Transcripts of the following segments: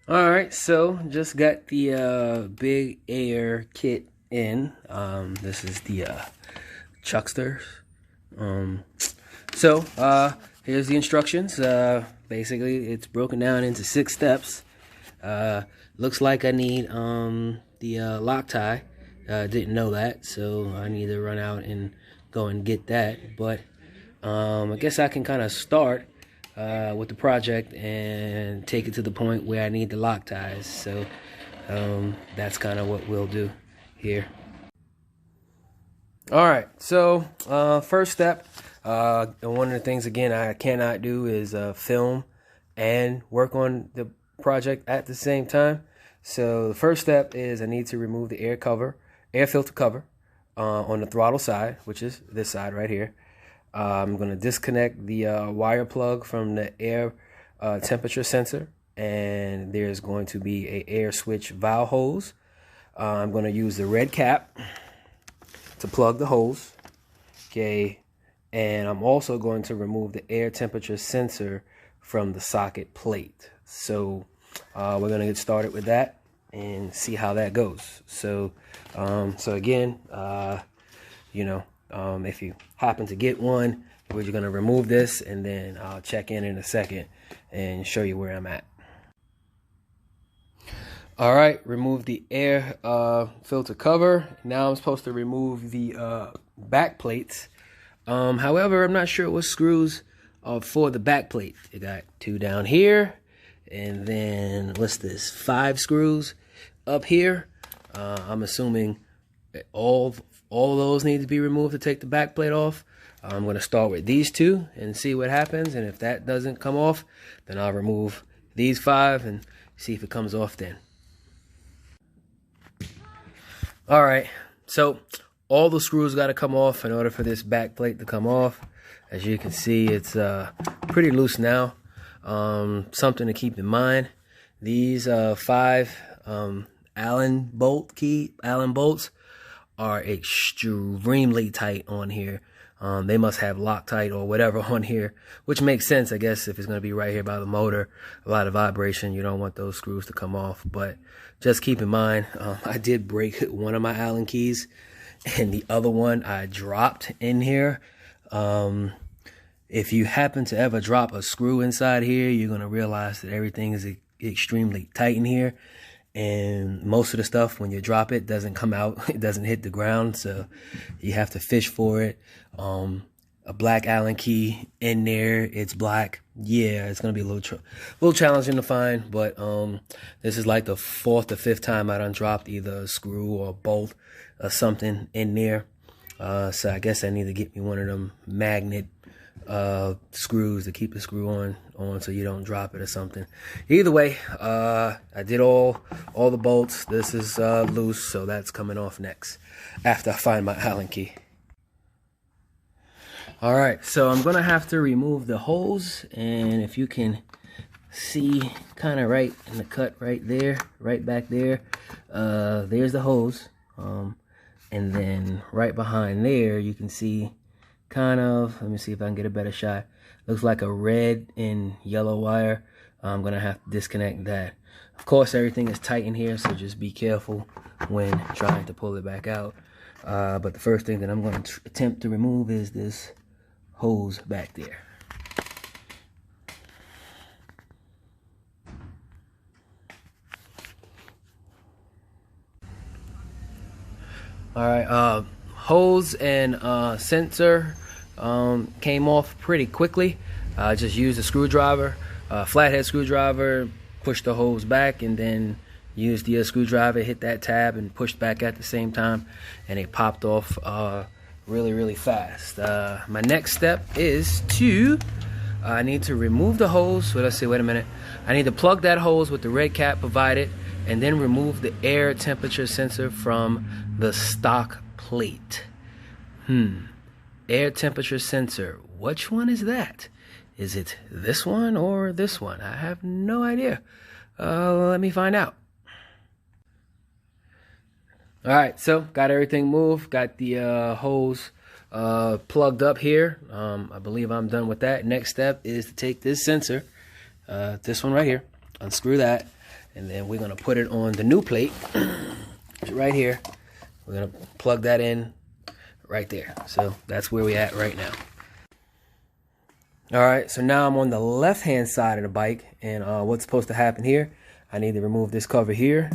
All right, so just got the big air kit in. This is the Chucksters. Um, Here's the instructions. Basically, it's broken down into 6 steps. Looks like I need the Loctite. Didn't know that, so I need to run out and go and get that. But I guess I can kind of start with the project and take it to the point where I need the lock ties. So that's kind of what we'll do here. All right, so first step, one of the things again I cannot do is film and work on the project at the same time. So the first step is I need to remove the air filter cover on the throttle side, which is this side right here. I'm going to disconnect the wire plug from the air temperature sensor, and there's going to be a air switch valve hose. I'm going to use the red cap to plug the hose, okay, and I'm also going to remove the air temperature sensor from the socket plate. So we're going to get started with that and see how that goes. So again, if you happen to get one, we're just going to remove this, and then I'll check in a second and show you where I'm at. All right, remove the air filter cover. Now I'm supposed to remove the back plates. However, I'm not sure what screws are for the back plate. You got 2 down here, and then what's this? 5 screws up here. I'm assuming all those need to be removed to take the back plate off. I'm going to start with these 2 and see what happens, and if that doesn't come off, then I'll remove these 5 and see if it comes off then. All right, so all the screws got to come off in order for this back plate to come off. As you can see, it's pretty loose now. Something to keep in mind, these 5 Allen bolts are extremely tight on here. They must have Loctite or whatever on here, which makes sense, I guess, if it's going to be right here by the motor. A lot of vibration, you don't want those screws to come off. But just keep in mind, I did break one of my Allen keys, and the other one I dropped in here. If you happen to ever drop a screw inside here, you're going to realize that everything is extremely tight in here. And most of the stuff, when you drop it, doesn't come out. It doesn't hit the ground, so you have to fish for it. A black Allen key in there, it's black. Yeah, it's gonna be a little challenging to find, but this is like the 4th or 5th time I done dropped either a screw or a bolt or something in there. So I guess I need to get me one of them magnet screws to keep the screw on so you don't drop it or something. Either way, I did all the bolts. This is loose, so that's coming off next after I find my Allen key. All right, so I'm gonna have to remove the hose, and if you can see kind of right in the cut right there, right back there, there's the hose, and then right behind there you can see kind of, let me see if I can get a better shot. Looks like a red and yellow wire. I'm gonna have to disconnect that. Of course, everything is tight in here, so just be careful when trying to pull it back out. But the first thing that I'm going to attempt to remove is this hose back there. All right, hose and sensor came off pretty quickly. I just used a screwdriver, flathead screwdriver, pushed the hose back, and then used the screwdriver, hit that tab, and pushed back at the same time, and it popped off really fast. My next step is I need to remove the hose. Well, let's see, wait a minute. I need to plug that hose with the red cap provided, and then remove the air temperature sensor from the stock plate. Air temperature sensor. Which one is that? Is it this one or this one? I have no idea. Let me find out. All right, so got everything moved. Got the hose plugged up here. I believe I'm done with that. Next step is to take this sensor, this one right here, unscrew that, and then we're gonna put it on the new plate right here. We're gonna plug that in right there. So that's where we at right now. All right, so now I'm on the left-hand side of the bike, and what's supposed to happen here, I need to remove this cover here,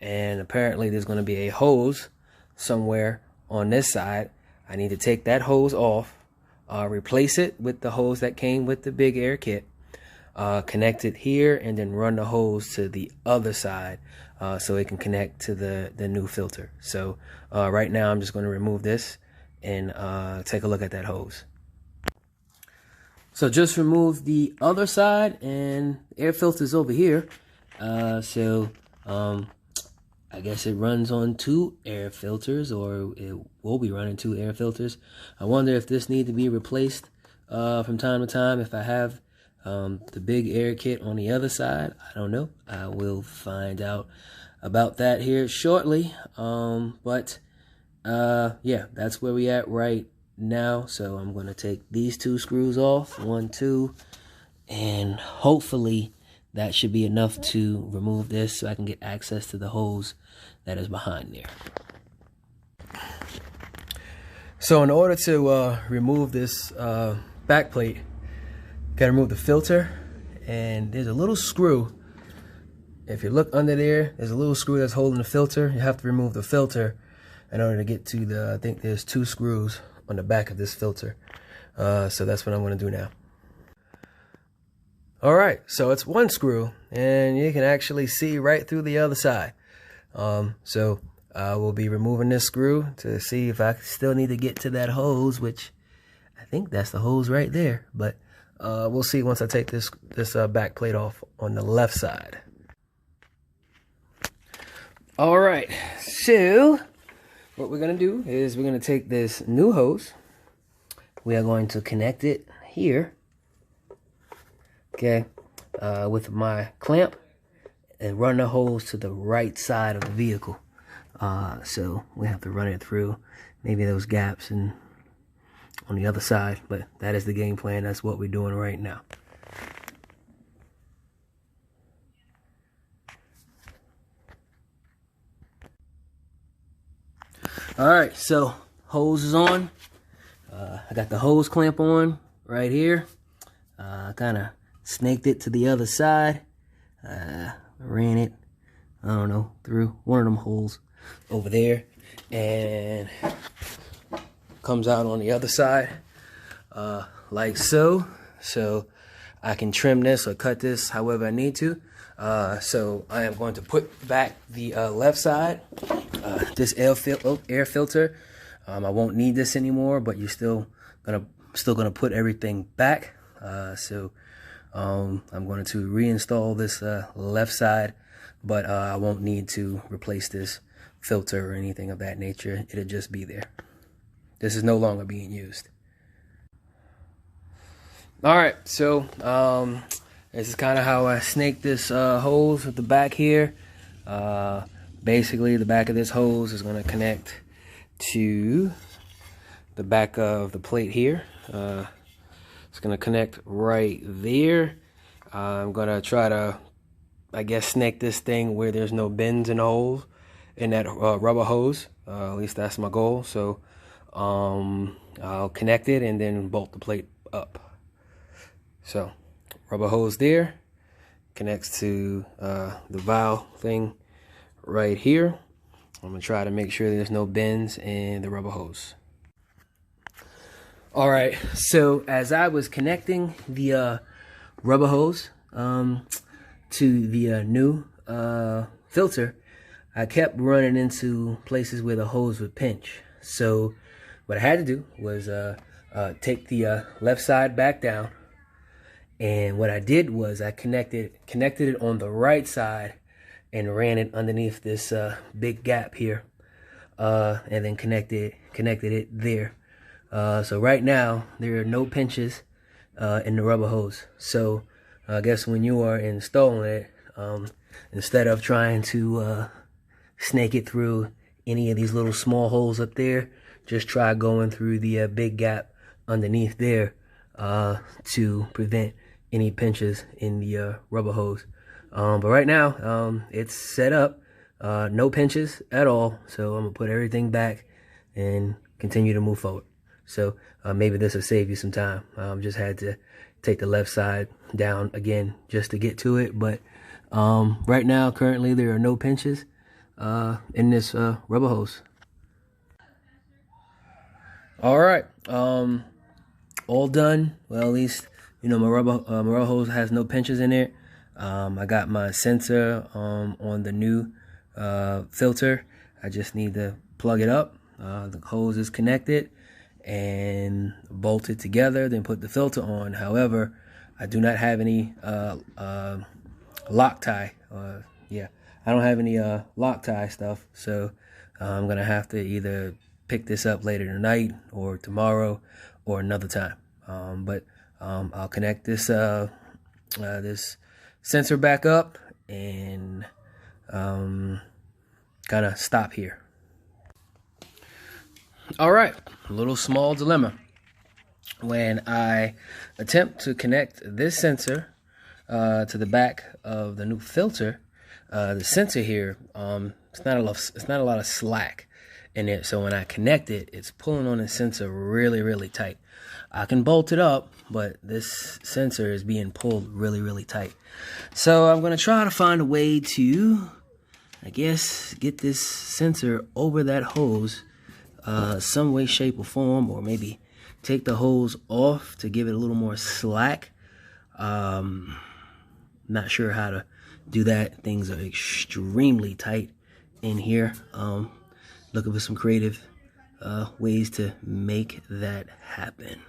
and apparently there's going to be a hose somewhere on this side. I need to take that hose off, replace it with the hose that came with the big air kit, connect it here, and then run the hose to the other side so it can connect to the new filter. So right now I'm just going to remove this and take a look at that hose. So just remove the other side, and air filter's over here. I guess it runs on 2 air filters, or it will be running 2 air filters. I wonder if this needs to be replaced from time to time. If I have the big air kit on the other side, I don't know. I will find out about that here shortly. Yeah, that's where we at right now. So I'm going to take these 2 screws off, 1, 2, and hopefully that should be enough to remove this so I can get access to the hose that is behind there. So in order to remove this back plate, gotta remove the filter, and there's a little screw. If you look under there, there's a little screw that's holding the filter. You have to remove the filter in order to get to the, I think there's 2 screws on the back of this filter. So that's what I'm going to do now. Alright, so it's 1 screw, and you can actually see right through the other side. So I will be removing this screw to see if I still need to get to that hose, which I think that's the hose right there. But we'll see once I take this back plate off on the left side. Alright, so what we're going to do is we're going to take this new hose. We are going to connect it here, okay, with my clamp, and run the hose to the right side of the vehicle. So we have to run it through maybe those gaps and on the other side, but that is the game plan. That's what we're doing right now. Alright, so hose is on. I got the hose clamp on right here. Kind of snaked it to the other side. Ran it, I don't know, through one of them holes over there, and comes out on the other side like so. So I can trim this or cut this however I need to. So I am going to put back the left side, this air filter. I won't need this anymore, but you're still gonna put everything back. So I'm going to reinstall this left side, but I won't need to replace this filter or anything of that nature. It'll just be there. This is no longer being used. Alright, so this is kind of how I snake this hose with the back here. Basically, the back of this hose is going to connect to the back of the plate here. It's going to connect right there. I'm going to try to, I guess, snake this thing where there's no bends and holes in that rubber hose. At least that's my goal. So I'll connect it and then bolt the plate up. So rubber hose there connects to the valve thing right here. I'm going to try to make sure there's no bends in the rubber hose. Alright, so as I was connecting the rubber hose to the new filter, I kept running into places where the hose would pinch. So what I had to do was take the left side back down, and what I did was I connected it on the right side and ran it underneath this big gap here, and then connected it there. So right now there are no pinches in the rubber hose. So I guess when you are installing it, instead of trying to snake it through any of these little small holes up there, just try going through the big gap underneath there to prevent any pinches in the rubber hose. But right now, it's set up, no pinches at all. So I'm gonna put everything back and continue to move forward. So maybe this will save you some time. Just had to take the left side down again just to get to it. But right now, currently, there are no pinches in this rubber hose. All right, all done. Well, at least, you know, my rubber hose has no pinches in it. I got my sensor on the new filter. I just need to plug it up. The hose is connected and bolted together, then put the filter on. However, I do not have any Loctite. Yeah, I don't have any Loctite stuff, so I'm gonna have to either pick this up later tonight or tomorrow or another time. But I'll connect this this sensor back up and kind of stop here. All right, a little small dilemma. When I attempt to connect this sensor to the back of the new filter, the sensor here, it's not a lot of slack in it. So when I connect it, it's pulling on the sensor really, really tight. I can bolt it up, but this sensor is being pulled really, really tight. So I'm gonna try to find a way to, I guess, get this sensor over that hose some way, shape, or form, or maybe take the hose off to give it a little more slack. Not sure how to do that. Things are extremely tight in here. Looking for some creative ways to make that happen.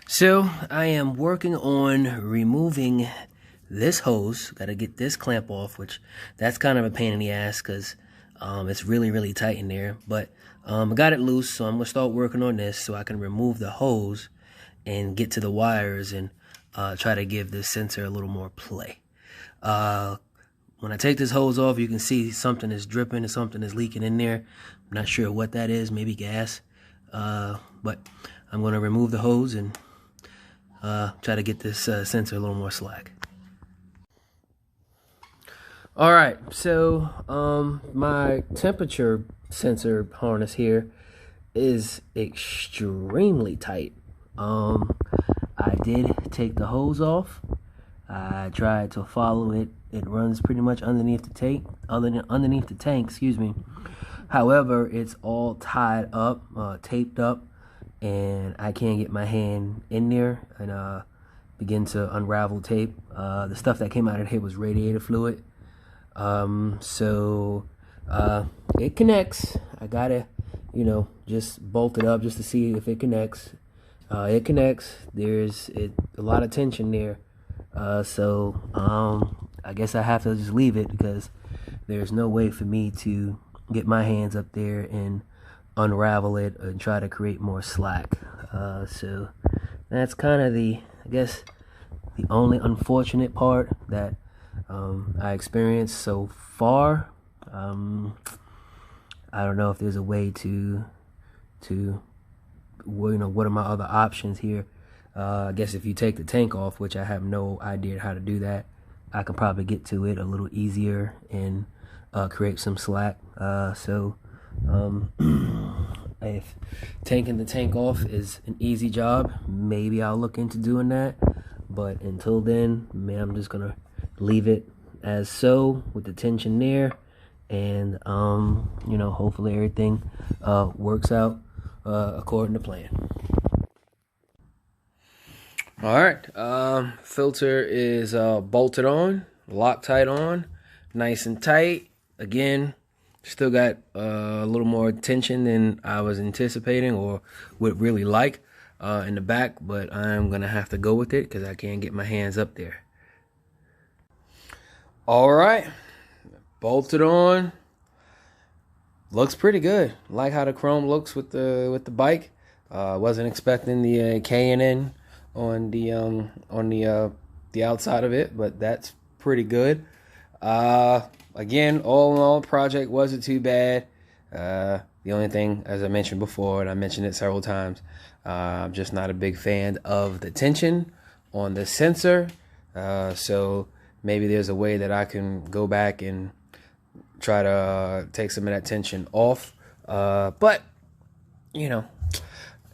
So I am working on removing this hose. Got to get this clamp off, which that's kind of a pain in the ass because it's really, really tight in there. But I got it loose, so I'm going to start working on this so I can remove the hose and get to the wires and try to give this sensor a little more play. When I take this hose off, you can see something is dripping and something is leaking in there. I'm not sure what that is, maybe gas. But I'm going to remove the hose and try to get this sensor a little more slack. All right, so my temperature sensor harness here is extremely tight. I did take the hose off. I tried to follow it. It runs pretty much underneath the tank, excuse me. However, it's all tied up, taped up, and I can't get my hand in there and begin to unravel tape. The stuff that came out of here was radiator fluid. So it connects. I gotta, you know, just bolt it up just to see if it connects. It connects. There's a lot of tension there. So I guess I have to just leave it because there's no way for me to get my hands up there and unravel it and try to create more slack. So that's kind of I guess the only unfortunate part that I experienced so far. I don't know if there's a way to well, you know, what are my other options here? I guess if you take the tank off, which I have no idea how to do that, I can probably get to it a little easier and create some slack. So if taking the tank off is an easy job, maybe I'll look into doing that. But until then, man, I'm just gonna leave it as so with the tension there, and you know, hopefully everything works out according to plan. All right, filter is bolted on, Loctite on, nice and tight. Again, still got a little more tension than I was anticipating or would really like in the back, but I'm gonna have to go with it because I can't get my hands up there. All right, bolted on. Looks pretty good. Like how the chrome looks with the bike. Wasn't expecting the K&N on the outside of it, but that's pretty good. Again, all in all, project wasn't too bad. The only thing, as I mentioned before, and I mentioned it several times, I'm just not a big fan of the tension on the sensor. So maybe there's a way that I can go back and try to take some of that tension off. But you know,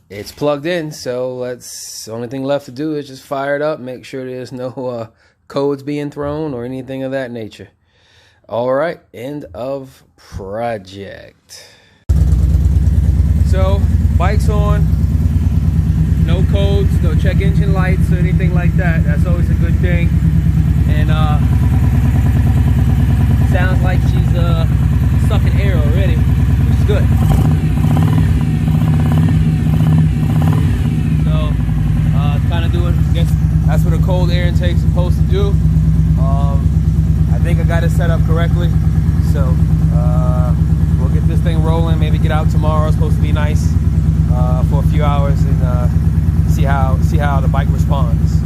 it's plugged in, so the only thing left to do is just fire it up, make sure there's no codes being thrown or anything of that nature. All right, end of project. So bike's on, no codes, no check engine lights or anything like that. That's always a good thing. And sounds like she's sucking air already, which is good. So kind of doing, I guess that's what a cold air intake's supposed to do. I think I got it set up correctly. So we'll get this thing rolling, maybe get out tomorrow. It's supposed to be nice for a few hours and see how the bike responds.